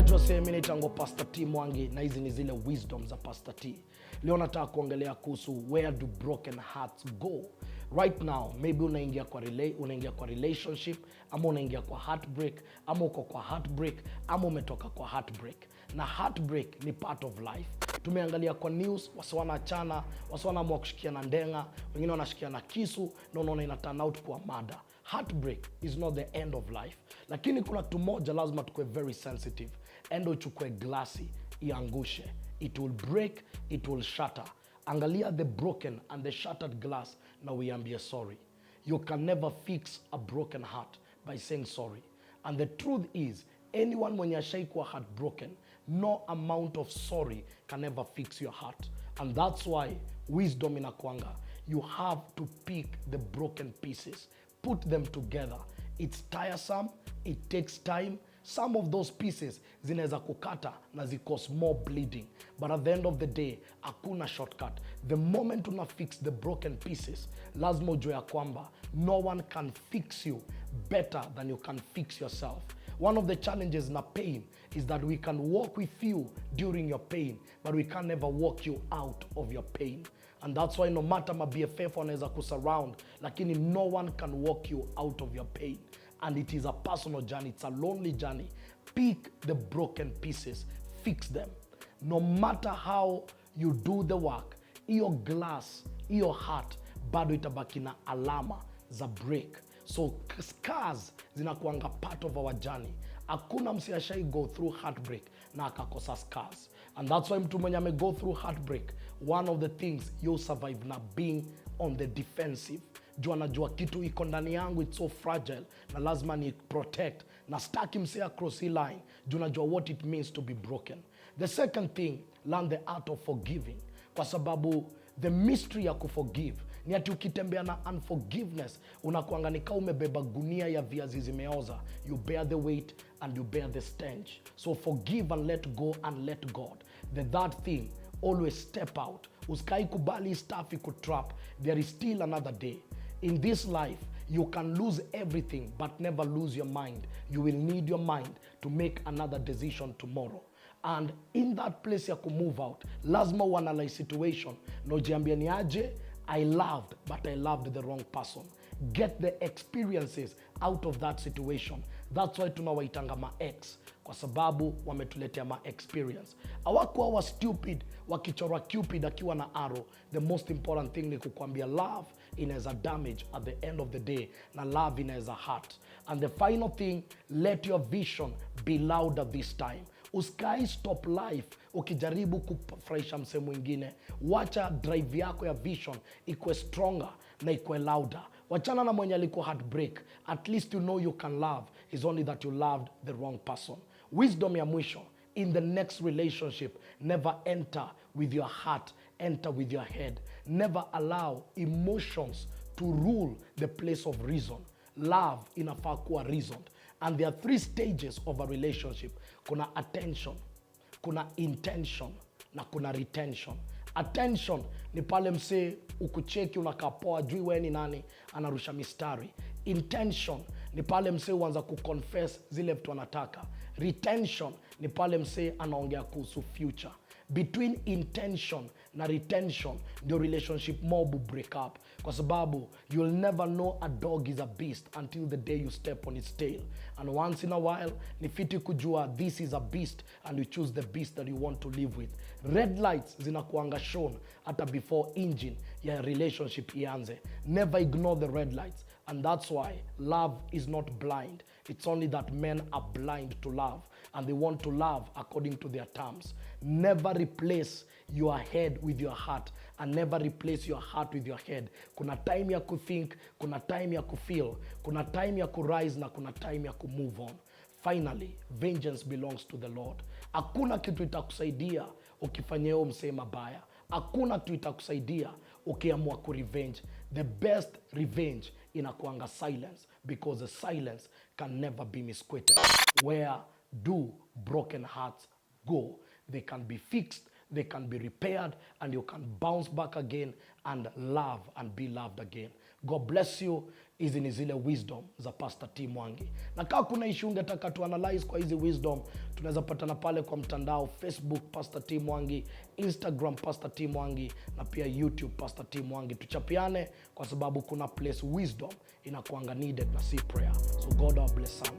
Najua sehemu inaitangwa Pastor T Mwangi na hizi ni zile wisdom za Pastor T. Leo nataka kuongelea kuhusu where do broken hearts go. Right now, maybe unaingia kwa relationship, ama unaingia kwa heartbreak, ama uko kwa heartbreak, ama umetoka kwa heartbreak. Na heartbreak ni part of life. Tumeangalia kwa news, wasi wanaachana, wasi wanaamua kushikia na ndenga, wengine wanashikia na kisu, na unaona ina turn out kwa murder. Heartbreak is not the end of life. Lakini kuna kitu moja lazima tukue very sensitive. Endo uchukue glasi, iangushe. It will break, it will shatter. Angalia the broken and the shattered glass na uiambie sorry. You can never fix a broken heart by saying sorry. And the truth is, anyone mwenye ashaikuwa heartbroken, no amount of sorry can ever fix your heart. And that's why wisdom inakuanga. You have to pick the broken pieces, put them together. It's tiresome, it takes time. Some of those pieces zinaweza kukata na zikose more bleeding. But at the end of the day, hakuna shortcut. The moment una fix the broken pieces, lazima ujue ya kwamba no one can fix you better than you can fix yourself. One of the challenges na pain is that we can walk with you during your pain, but we can never walk you out of your pain. And that's why no matter ma BFF wanaweza kusurround, lakini no one can walk you out of your pain. And it is a personal journey, it's a lonely journey. Pick the broken pieces, fix them. No matter how you do the work, iyo glass, iyo heart, bado itabaki na alama za break. So scars zinakuanga part of our journey. Hakuna msi ashai go through heartbreak na akakosa scars. And that's why mtu mwenye ame go through heartbreak, one of the things you survive na being on the defensive. Jua najua kitu iko ndani yangu, it's so fragile, na lazima ni protect, na staki msea cross hii line. Jua najua what it means to be broken. The second thing, learn the art of forgiving. Kwa sababu the mystery ya kuforgive ni ati ukitembea na unforgiveness unakuanga nika umebeba gunia ya viazi zimeoza. You bear the weight and you bear the stench. So forgive and let go and let God. The third thing, always step out. Usikai kubali stuff ikutrap. There is still another day. In this life, you can lose everything but never lose your mind. You will need your mind to make another decision tomorrow. And in that place ya kumove out, lazima uanalyze situation. No jiambia ni aje, I loved, but I loved the wrong person. Get the experiences out of that situation. That's why tunawaitanga ma-ex, kwa sababu wametuletea ma-experience. Hawakuwa wa stupid, wakichora Cupid akiwa na arrow. The most important thing ni kukwambia love inaweza damage at the end of the day, na love inaweza hurt. And the final thing, let your vision be louder this time. Usikai stop life ukijaribu kufurahisha mse mwingine. Wacha drive yako ya vision ikuwe stronger na ikuwe louder. Wachana na mwenye alikuwa heartbreak. At least you know you can love. It's only that you loved the wrong person. Wisdom ya mwisho, in the next relationship, never enter with your heart, enter with your head. Never allow emotions to rule the place of reason. Love inafaa kuwa reasoned. And there are 3 stages of a relationship. Kuna attention, kuna intention, na kuna retention. Attention ni pale mse ukucheki unakaa poa jui wewe ni nani, anarusha mistari. Intention ni pale mse uanza kuconfess zile vitu anataka. Retention ni pale mse anaongea kuhusu future. Between intention na retention, the relationship mob will break up. Kwa sababu you'll never know a dog is a beast until the day you step on its tail. And once in a while, ni fiti kujua this is a beast and you choose the beast that you want to live with. Red lights zinakuanga shown hata before engine ya relationship ianze. Never ignore the red lights. And that's why love is not blind. It's only that men are blind to love and they want to love according to their terms. Never replace your head with your heart and never replace your heart with your head. Kuna time ya kuthink, kuna time ya kufeel, kuna time ya kurise na kuna time ya kumove on. Finally, vengeance belongs to the Lord. Hakuna kitu itakusaidia ukifanyia msee mabaya. Hakuna kitu itakusaidia ukiamua kurevenge. The best revenge inakuanga silence, because the silence can never be misquoted. Where do broken hearts go? They can be fixed, they can be repaired, and you can bounce back again and love and be loved again. God bless you. Hizi ni zile wisdom za Pastor T. Mwangi. Na kama kuna issue ungetaka tu analyze kwa hizi wisdom, tunaweza patana pale kwa mtandao Facebook Pastor T. Mwangi, Instagram Pastor T. Mwangi, na pia YouTube Pastor T. Mwangi. Tuchapiane kwa sababu kuna place wisdom inakuanga needed na si prayer. So God bless sana.